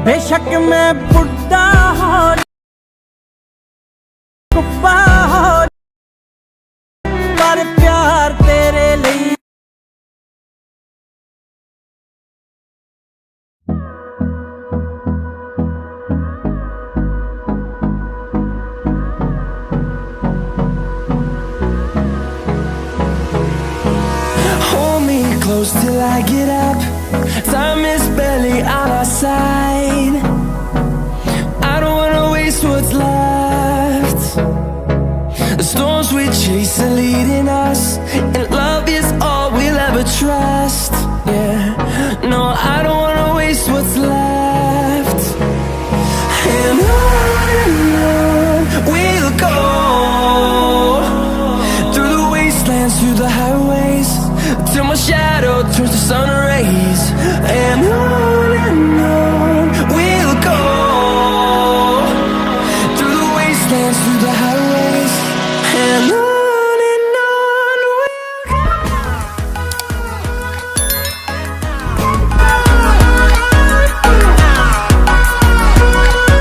बेशक मैं बुढ़ा हो कुब्बा हो पर प्यार तेरे लिए Hold me close till I get up. Time is barely on our side. I don't wanna waste what's left. The storms we chase are leading us, and love is all we'll ever trust. Yeah, no, I don't wanna waste what's left. And on we'll go, through the wastelands, through the highways, till my shadow turns to sun rays. And on we'll go, through the wastelands, through the highways.